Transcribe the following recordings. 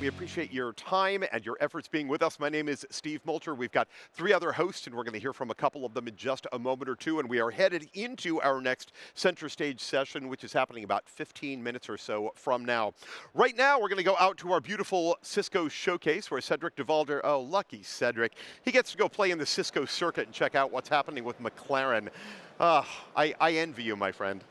We appreciate your time and your efforts being with us. My name is Steve Moulter. We've got three other hosts, and we're going to hear from a couple of them in just a moment or two. And we are headed into our next center stage session, which is happening about 15 minutes or so from now. Right now, we're going to go out to our beautiful Cisco showcase where Cedric DeValder, oh, lucky Cedric, he gets to go play in the Cisco circuit and check out what's happening with McLaren. I envy you, my friend.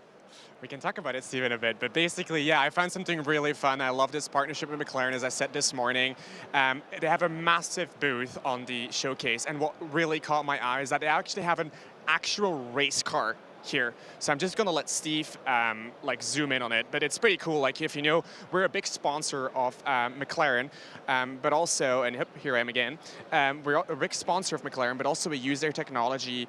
We can talk about it, Steve, in a bit. But basically, yeah, I found something really fun. I love this partnership with McLaren, as I said this morning. They have a massive booth on the showcase. And what really caught my eye is that they actually have an actual race car here. So I'm just going to let Steve zoom in on it. But it's pretty cool. Like, if you know, we're a big sponsor of McLaren, but also, and here I am again, we're a big sponsor of McLaren, but also we use their technology,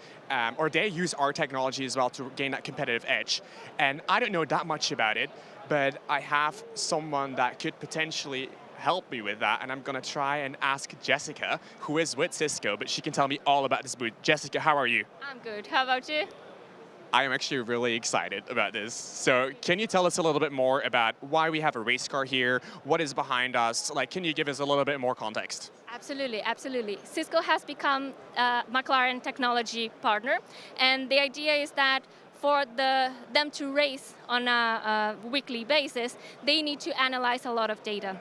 or they use our technology as well to gain that competitive edge. And I don't know that much about it, but I have someone that could potentially help me with that, and I'm going to try and ask Jessica, who is with Cisco, but she can tell me all about this booth. Jessica, how are you? I'm good. How about you? I am actually really excited about this. So can you tell us a little bit more about why we have a race car here? What is behind us? Like, can you give us a little bit more context? Absolutely, absolutely. Cisco has become a McLaren technology partner, and the idea is that for them to race on a weekly basis, they need to analyze a lot of data.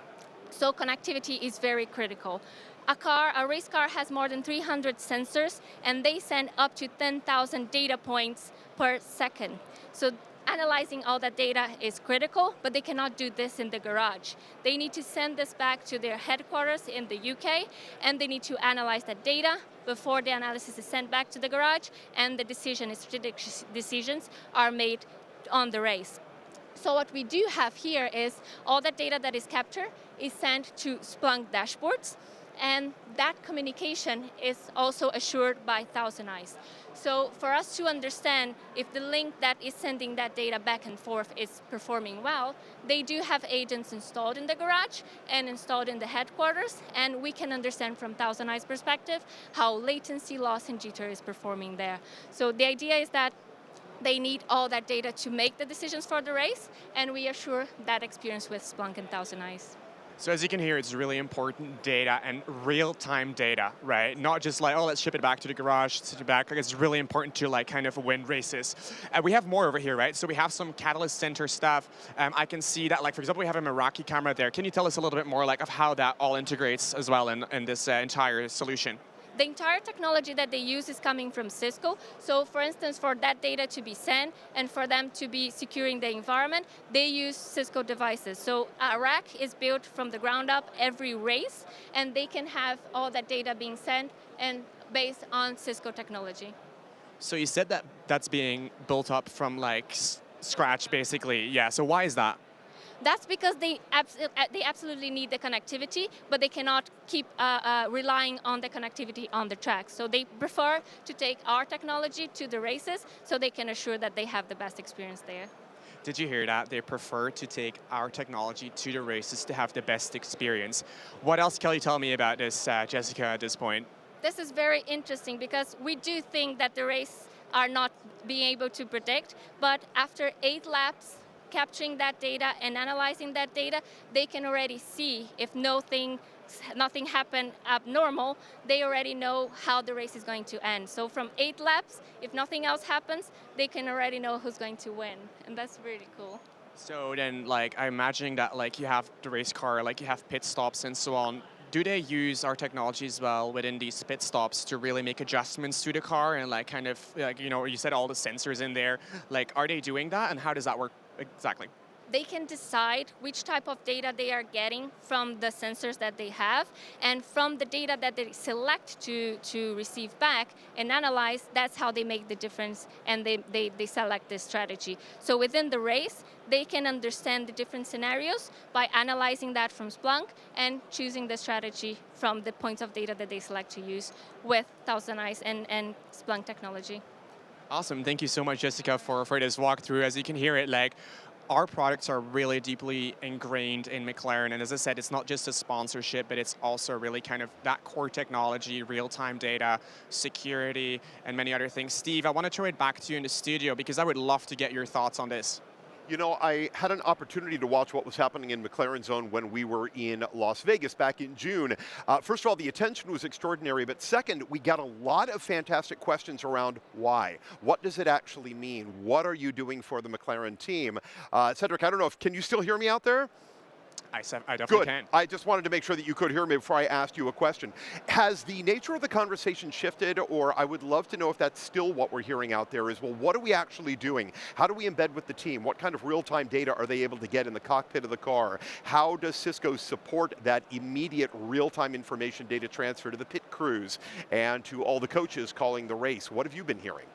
So connectivity is very critical. A race car has more than 300 sensors, and they send up to 10,000 data points per second. So analyzing all that data is critical, but they cannot do this in the garage. They need to send this back to their headquarters in the UK, and they need to analyze that data before the analysis is sent back to the garage, and the strategic decisions are made on the race. So what we do have here is all that data that is captured is sent to Splunk dashboards, and that communication is also assured by Thousand Eyes. So for us to understand if the link that is sending that data back and forth is performing well, they do have agents installed in the garage and installed in the headquarters, and we can understand from Thousand Eyes perspective how latency, loss, and jitter is performing there. So the idea is that they need all that data to make the decisions for the race, and we assure that experience with Splunk and Thousand Eyes. So as you can hear, it's really important data and real-time data, right? Not just like, oh, let's ship it back to the garage, ship it back. Like, it's really important to like kind of win races. We have more over here, right? So we have some Catalyst Center stuff. I can see that, like, for example, we have a Meraki camera there. Can you tell us a little bit more like of how that all integrates as well in this entire solution? The entire technology that they use is coming from Cisco. So for instance, for that data to be sent and for them to be securing the environment, they use Cisco devices. So a rack is built from the ground up every race, and they can have all that data being sent and based on Cisco technology. So you said that that's being built up from like scratch, basically. Yeah, so why is that? That's because they absolutely need the connectivity, but they cannot keep relying on the connectivity on the track. So they prefer to take our technology to the races so they can assure that they have the best experience there. Did you hear that? They prefer to take our technology to the races to have the best experience. What else can you tell me about this, Jessica, at this point? This is very interesting because we do think that the race are not being able to predict, but after 8 laps, capturing that data and analyzing that data, they can already see if nothing happened abnormal, they already know how the race is going to end. So from 8 laps, if nothing else happens, they can already know who's going to win. And that's really cool. So then, like, I'm imagining that like you have the race car, like you have pit stops and so on. Do they use our technology as well within these pit stops to really make adjustments to the car and like kind of, like, you know, you said all the sensors in there, like are they doing that and how does that work exactly? They can decide which type of data they are getting from the sensors that they have, and from the data that they select to receive back and analyze, that's how they make the difference and they select this strategy. So within the race, they can understand the different scenarios by analyzing that from Splunk and choosing the strategy from the points of data that they select to use with Thousand Eyes and Splunk technology. Awesome, thank you so much, Jessica, for this walkthrough. As you can hear it, like, our products are really deeply ingrained in McLaren, and as I said, it's not just a sponsorship, but it's also really kind of that core technology, real-time data, security, and many other things. Steve, I want to throw it back to you in the studio because I would love to get your thoughts on this. You know, I had an opportunity to watch what was happening in McLaren Zone when we were in Las Vegas back in June. First of all, the attention was extraordinary, but second, we got a lot of fantastic questions around why. What does it actually mean? What are you doing for the McLaren team? Cedric, I don't know if, can you still hear me out there? I definitely Good. can. I just wanted to make sure that you could hear me before I asked you a question. Has the nature of the conversation shifted, or I would love to know if that's still what we're hearing out there is, well, what are we actually doing? How do we embed with the team? What kind of real-time data are they able to get in the cockpit of the car? How does Cisco support that immediate real-time information data transfer to the pit crews and to all the coaches calling the race? What have you been hearing?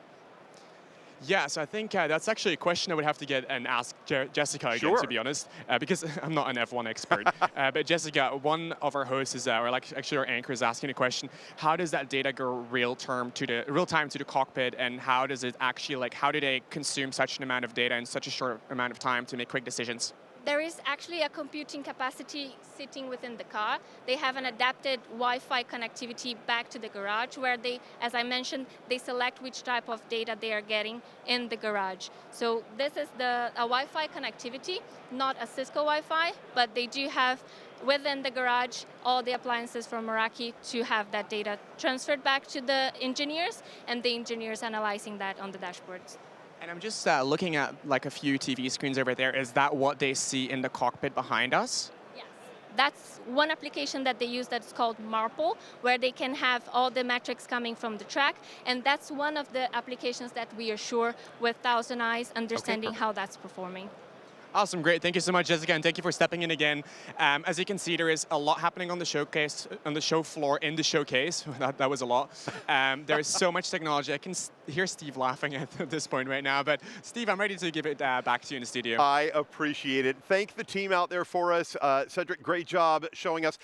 Yeah, so I think that's actually a question I would have to get and ask Jessica again, Sure. to be honest, because I'm not an F1 expert. But Jessica, one of our hosts is, or like actually our anchor is asking a question: how does that data go real time to the cockpit, and how does it actually, like, how do they consume such an amount of data in such a short amount of time to make quick decisions? There is actually a computing capacity sitting within the car. They have an adapted Wi-Fi connectivity back to the garage where they, as I mentioned, they select which type of data they are getting in the garage. So this is a Wi-Fi connectivity, not a Cisco Wi-Fi, but they do have within the garage all the appliances from Meraki to have that data transferred back to the engineers, and the engineers analyzing that on the dashboards. And I'm just looking at like a few TV screens over there. Is that what they see in the cockpit behind us? Yes. That's one application that they use that's called Marple, where they can have all the metrics coming from the track. And that's one of the applications that we assure with Thousand Eyes, understanding how that's performing. Awesome, great. Thank you so much, Jessica, and thank you for stepping in again. As you can see, there is a lot happening on the showcase, on the show floor, in the showcase. That was a lot. There is so much technology. I can hear Steve laughing at this point right now. But Steve, I'm ready to give it back to you in the studio. I appreciate it. Thank the team out there for us. Cedric, great job showing us.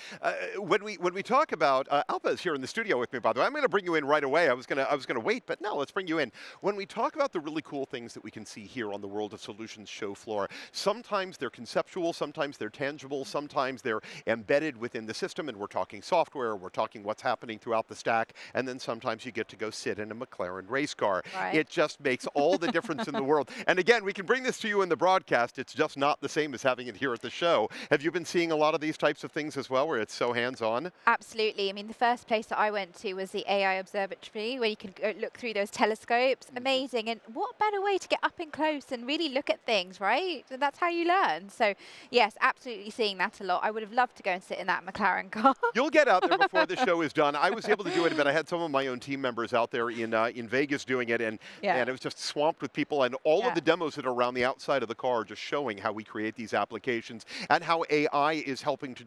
When we talk about Alpha is here in the studio with me, by the way. I'm going to bring you in right away. I was gonna wait, but no, let's bring you in. When we talk about the really cool things that we can see here on the World of Solutions show floor, sometimes they're conceptual, sometimes they're tangible, sometimes they're embedded within the system, and we're talking software, we're talking what's happening throughout the stack, and then sometimes you get to go sit in a McLaren race car. Right. It just makes all the difference in the world. And again, we can bring this to you in the broadcast. It's just not the same as having it here at the show. Have you been seeing a lot of these types of things as well, where it's so hands-on? Absolutely. I mean, the first place that I went to was the AI Observatory, where you could go look through those telescopes. Amazing. And what better way to get up and close and really look at things, right? And that's how you learn. So, yes, absolutely seeing that a lot. I would have loved to go and sit in that McLaren car. You'll get out there before the show is done. I was able to do it, but I had some of my own team members out there in Vegas doing it, and it was just swamped with people, and all of the demos that are around the outside of the car just showing how we create these applications and how AI is helping to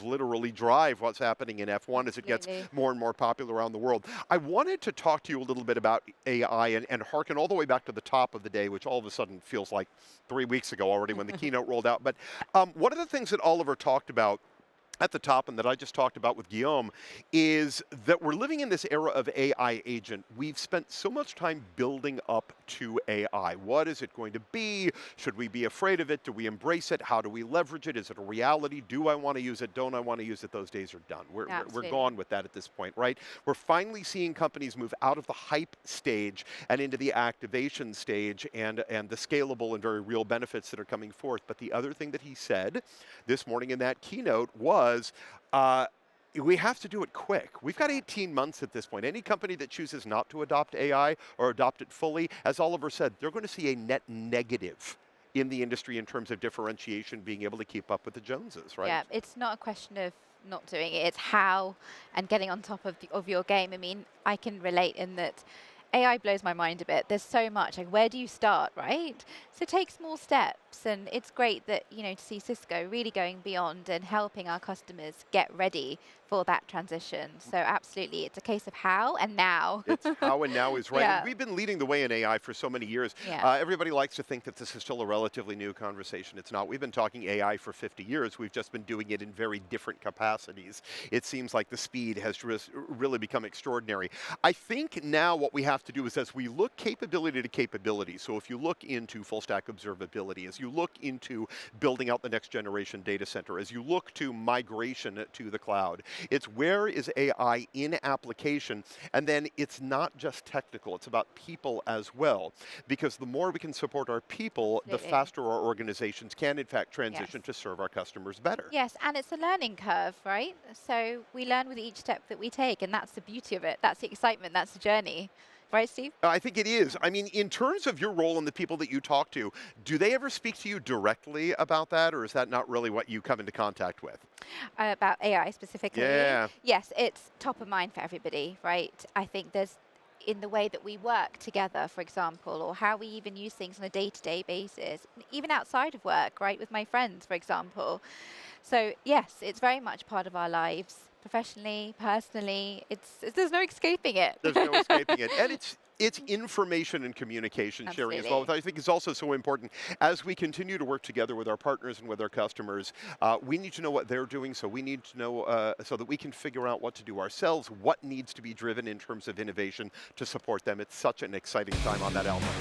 literally drive what's happening in F1 as it gets more and more popular around the world. I wanted to talk to you a little bit about AI and harken all the way back to the top of the day, which all of a sudden feels like 3 weeks ago already when the keynote rolled out. But one of the things that Oliver talked about at the top, and that I just talked about with Guillaume, is that we're living in this era of AI agent. We've spent so much time building up to AI. What is it going to be? Should we be afraid of it? Do we embrace it? How do we leverage it? Is it a reality? Do I want to use it? Don't I want to use it? Those days are done. We're gone with that at this point, right? We're finally seeing companies move out of the hype stage and into the activation stage and the scalable and very real benefits that are coming forth. But the other thing that he said this morning in that keynote was, we have to do it quick. We've got 18 months at this point. Any company that chooses not to adopt AI or adopt it fully, as Oliver said, they're going to see a net negative in the industry in terms of differentiation, being able to keep up with the Joneses, right? Yeah, it's not a question of not doing it. It's how and getting on top of your game. I mean, I can relate in that AI blows my mind a bit. There's so much. Like, where do you start, right? So take small steps, and it's great that, you know, to see Cisco really going beyond and helping our customers get ready for that transition. So absolutely, it's a case of how and now. It's how and now is right. And we've been leading the way in AI for so many years. Everybody likes to think that this is still a relatively new conversation. It's not. We've been talking AI for 50 years. We've just been doing it in very different capacities. It seems like the speed has really become extraordinary. I think now what we have have to do is as we look capability to capability, so if you look into full stack observability, as you look into building out the next generation data center, as you look to migration to the cloud, it's where is AI in application, and then it's not just technical, it's about people as well. Because the more we can support our people, the Absolutely. faster our organizations can in fact transition to serve our customers better. Yes, and it's a learning curve, right? So we learn with each step that we take, and that's the beauty of it. That's the excitement. That's the journey. Right, Steve? I think it is. I mean, in terms of your role and the people that you talk to, do they ever speak to you directly about that, or is that not really what you come into contact with? About AI specifically. Yeah. Yes, it's top of mind for everybody, right? I think there's in the way that we work together, for example, or how we even use things on a day-to-day basis, even outside of work, right, with my friends, for example. So yes, it's very much part of our lives, professionally, personally. There's no escaping it. There's no escaping it. And it's information and communication sharing as well, which I think is also so important. As we continue to work together with our partners and with our customers, we need to know what they're doing, so we need to know so that we can figure out what to do ourselves, what needs to be driven in terms of innovation to support them. It's such an exciting time on that element.